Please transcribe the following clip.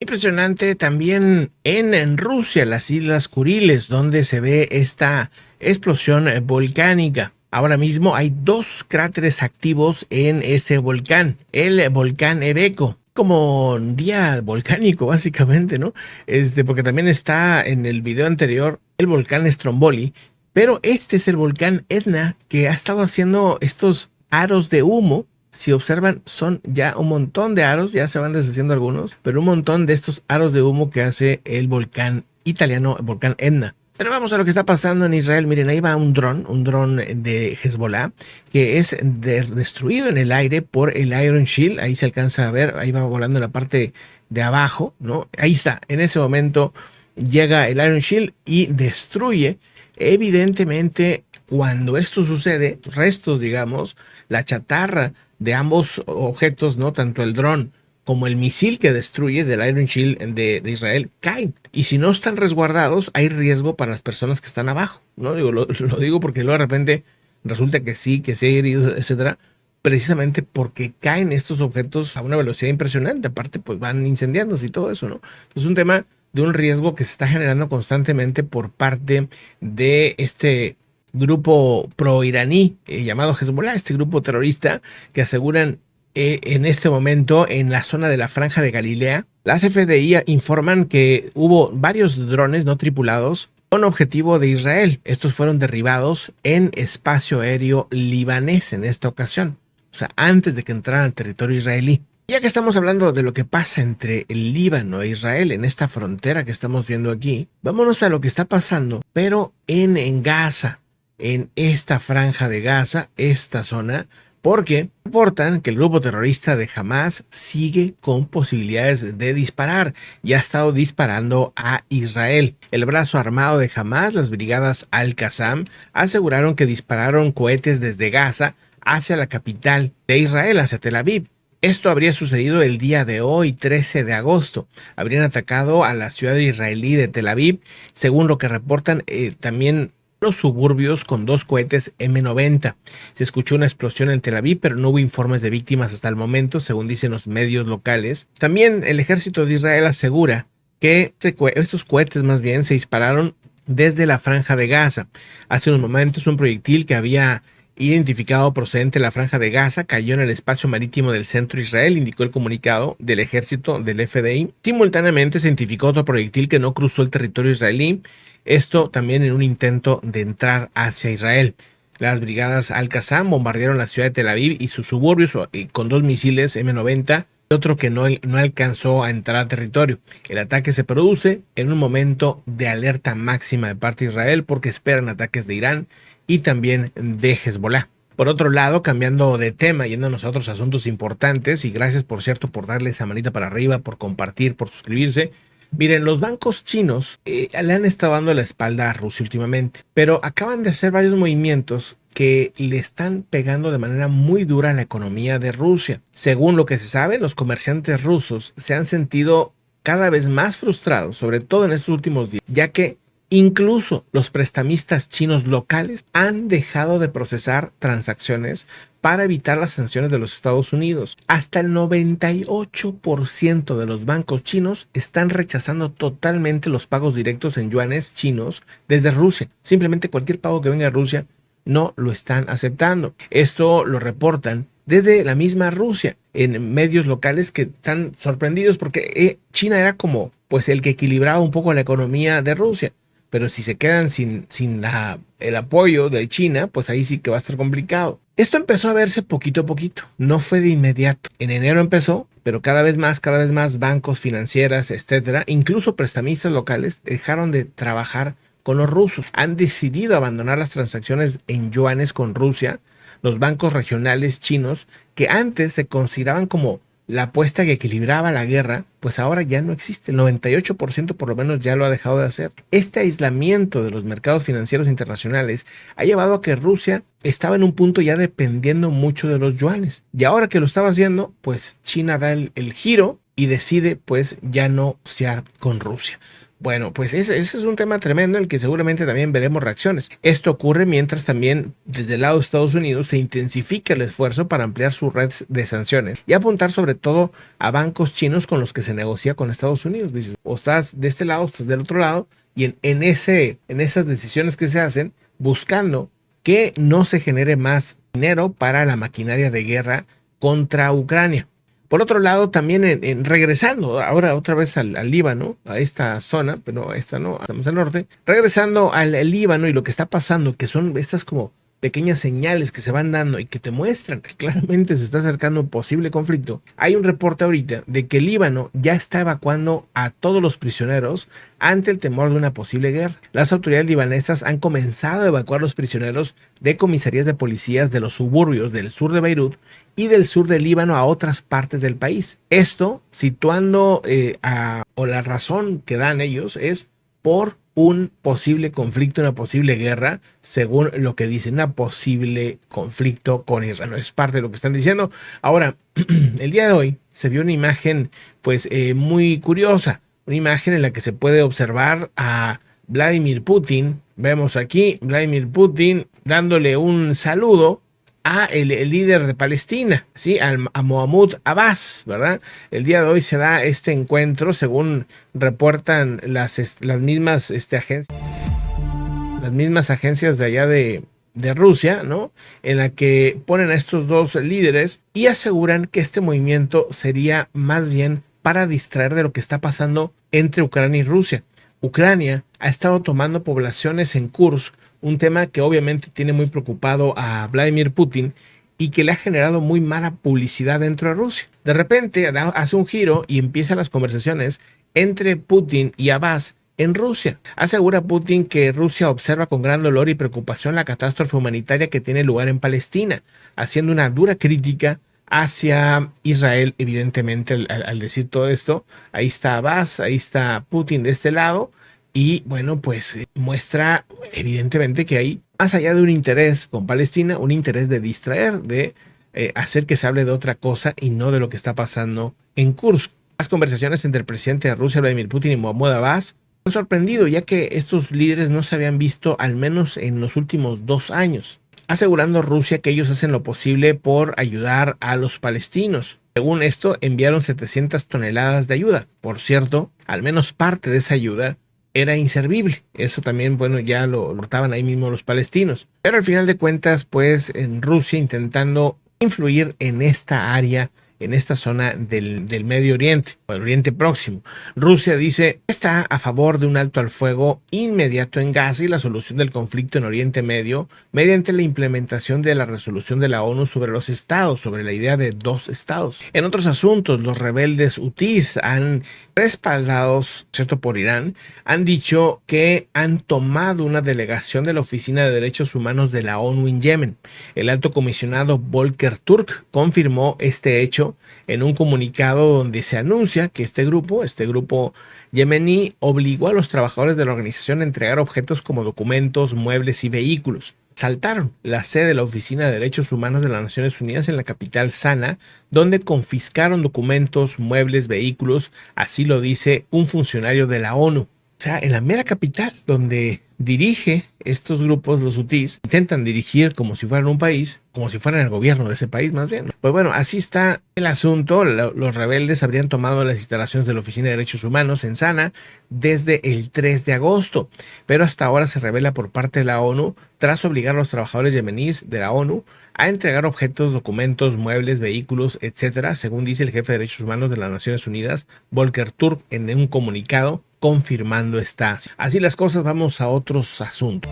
Impresionante también en Rusia, las Islas Kuriles, donde se ve esta explosión volcánica. Ahora mismo hay dos cráteres activos en ese volcán, el volcán Eveco, como un día volcánico básicamente, ¿no? Porque también está en el video anterior el volcán Stromboli, pero este es el volcán Etna que ha estado haciendo estos aros de humo. Si observan, son ya un montón de aros, ya se van deshaciendo algunos, pero un montón de estos aros de humo que hace el volcán italiano, el volcán Etna. Pero vamos a lo que está pasando en Israel. Miren, ahí va un dron de Hezbollah, que es destruido en el aire por el Iron Shield. Ahí se alcanza a ver, ahí va volando en la parte de abajo, ¿no? Ahí está, en ese momento llega el Iron Shield y destruye. Evidentemente, cuando esto sucede, restos, digamos, la chatarra de ambos objetos, ¿no? Tanto el dron como el misil que destruye del Iron Shield de Israel caen. Y si no están resguardados, hay riesgo para las personas que están abajo, ¿no? Lo digo porque luego de repente resulta que sí hay heridos, etcétera, precisamente porque caen estos objetos a una velocidad impresionante. Aparte, pues van incendiándose y todo eso, ¿no? Es un tema de un riesgo que se está generando constantemente por parte de este grupo pro-iraní llamado Hezbollah, este grupo terrorista que aseguran en este momento en la zona de la Franja de Galilea. Las FDI informan que hubo varios drones no tripulados con objetivo de Israel. Estos fueron derribados en espacio aéreo libanés en esta ocasión, o sea, antes de que entraran al territorio israelí. Ya que estamos hablando de lo que pasa entre el Líbano e Israel en esta frontera que estamos viendo aquí, vámonos a lo que está pasando, pero en Gaza, en esta franja de Gaza, esta zona, porque reportan que el grupo terrorista de Hamas sigue con posibilidades de disparar y ha estado disparando a Israel. El brazo armado de Hamas, las brigadas Al-Qassam, aseguraron que dispararon cohetes desde Gaza hacia la capital de Israel, hacia Tel Aviv. Esto habría sucedido el día de hoy, 13 de agosto. Habrían atacado a la ciudad israelí de Tel Aviv, según lo que reportan también los suburbios con dos cohetes M90. Se escuchó una explosión en Tel Aviv, pero no hubo informes de víctimas hasta el momento, según dicen los medios locales. También el ejército de Israel asegura que estos cohetes más bien se dispararon desde la Franja de Gaza. Hace unos momentos un proyectil que había identificado procedente de la Franja de Gaza cayó en el espacio marítimo del centro de Israel, indicó el comunicado del ejército del FDI. Simultáneamente se identificó otro proyectil que no cruzó el territorio israelí, esto también en un intento de entrar hacia Israel. Las brigadas Al-Qassam bombardearon la ciudad de Tel Aviv y sus suburbios con dos misiles M90 y otro que no alcanzó a entrar al territorio. El ataque se produce en un momento de alerta máxima de parte de Israel porque esperan ataques de Irán y también de Hezbollah. Por otro lado, cambiando de tema, yéndonos a otros asuntos importantes, y gracias por cierto por darle esa manita para arriba, por compartir, por suscribirse. Miren, los bancos chinos le han estado dando la espalda a Rusia últimamente, pero acaban de hacer varios movimientos que le están pegando de manera muy dura a la economía de Rusia. Según lo que se sabe, los comerciantes rusos se han sentido cada vez más frustrados, sobre todo en estos últimos días, ya que incluso los prestamistas chinos locales han dejado de procesar transacciones para evitar las sanciones de los Estados Unidos. Hasta el 98% de los bancos chinos están rechazando totalmente los pagos directos en yuanes chinos desde Rusia. Simplemente cualquier pago que venga de Rusia no lo están aceptando. Esto lo reportan desde la misma Rusia en medios locales que están sorprendidos porque China era como pues el que equilibraba un poco la economía de Rusia. Pero si se quedan sin el apoyo de China, pues ahí sí que va a estar complicado. Esto empezó a verse poquito a poquito, no fue de inmediato. En enero empezó, pero cada vez más bancos, financieras, etcétera, incluso prestamistas locales dejaron de trabajar con los rusos. Han decidido abandonar las transacciones en yuanes con Rusia. Los bancos regionales chinos, que antes se consideraban como la apuesta que equilibraba la guerra, pues ahora ya no existe. El 98% por lo menos ya lo ha dejado de hacer. Este aislamiento de los mercados financieros internacionales ha llevado a que Rusia estaba en un punto ya dependiendo mucho de los yuanes. Y ahora que lo estaba haciendo, pues China da el giro y decide pues ya no negociar con Rusia. Bueno, pues ese es un tema tremendo en el que seguramente también veremos reacciones. Esto ocurre mientras también desde el lado de Estados Unidos se intensifica el esfuerzo para ampliar su red de sanciones y apuntar sobre todo a bancos chinos con los que se negocia con Estados Unidos. Dices, o estás de este lado o estás del otro lado, y en esas decisiones que se hacen buscando que no se genere más dinero para la maquinaria de guerra contra Ucrania. Por otro lado, también regresando ahora otra vez al Líbano, a esta zona, pero esta no, más al norte, regresando al Líbano y lo que está pasando, que son estas como pequeñas señales que se van dando y que te muestran que claramente se está acercando un posible conflicto. Hay un reporte ahorita de que el Líbano ya está evacuando a todos los prisioneros ante el temor de una posible guerra. Las autoridades libanesas han comenzado a evacuar los prisioneros de comisarías de policías de los suburbios del sur de Beirut y del sur del Líbano a otras partes del país. Esto situando o la razón que dan ellos es por un posible conflicto, una posible guerra, según lo que dicen, una posible conflicto con Israel. Es parte de lo que están diciendo. Ahora, el día de hoy se vio una imagen pues muy curiosa, una imagen en la que se puede observar a Vladimir Putin. Vemos aquí Vladimir Putin dándole un saludo a el líder de Palestina, ¿sí? A Mahmoud Abbas, ¿verdad? El día de hoy se da este encuentro, según reportan las mismas agencias de allá de Rusia, ¿no? En la que ponen a estos dos líderes y aseguran que este movimiento sería más bien para distraer de lo que está pasando entre Ucrania y Rusia. Ucrania ha estado tomando poblaciones en Kursk, un tema que obviamente tiene muy preocupado a Vladimir Putin y que le ha generado muy mala publicidad dentro de Rusia. De repente hace un giro y empiezan las conversaciones entre Putin y Abbas en Rusia. Asegura Putin que Rusia observa con gran dolor y preocupación la catástrofe humanitaria que tiene lugar en Palestina, haciendo una dura crítica hacia Israel, evidentemente, al decir todo esto. Ahí está Abbas, ahí está Putin de este lado. Y bueno, pues muestra evidentemente que hay, más allá de un interés con Palestina, un interés de distraer, de hacer que se hable de otra cosa y no de lo que está pasando en Kursk. Las conversaciones entre el presidente de Rusia, Vladimir Putin, y Mahmoud Abbas han sorprendido, ya que estos líderes no se habían visto al menos en los últimos 2 años, asegurando Rusia que ellos hacen lo posible por ayudar a los palestinos. Según esto, enviaron 700 toneladas de ayuda. Por cierto, al menos parte de esa ayuda era inservible. Eso también, bueno, ya lo notaban ahí mismo los palestinos. Pero al final de cuentas, pues en Rusia intentando influir en esta área, en esta zona del Medio Oriente, o el Oriente Próximo. Rusia dice que está a favor de un alto al fuego inmediato en Gaza y la solución del conflicto en Oriente Medio mediante la implementación de la resolución de la ONU sobre los estados, sobre la idea de 2 estados. En otros asuntos, los rebeldes hutíes respaldados, ¿cierto?, por Irán, han dicho que han tomado una delegación de la Oficina de Derechos Humanos de la ONU en Yemen. El alto comisionado Volker Turk confirmó este hecho en un comunicado donde se anuncia que este grupo yemení obligó a los trabajadores de la organización a entregar objetos como documentos, muebles y vehículos. Asaltaron la sede de la Oficina de Derechos Humanos de las Naciones Unidas en la capital Sana, donde confiscaron documentos, muebles, vehículos, así lo dice un funcionario de la ONU. O sea, en la mera capital, donde dirige estos grupos, los hutíes, intentan dirigir como si fueran un país, como si fueran el gobierno de ese país más bien. Pues bueno, así está el asunto. Los rebeldes habrían tomado las instalaciones de la Oficina de Derechos Humanos en Sana desde el 3 de agosto, pero hasta ahora se revela por parte de la ONU tras obligar a los trabajadores yemeníes de la ONU a entregar objetos, documentos, muebles, vehículos, etcétera, según dice el jefe de Derechos Humanos de las Naciones Unidas, Volker Turk, en un comunicado confirmando esta. Así las cosas, vamos a otros asuntos.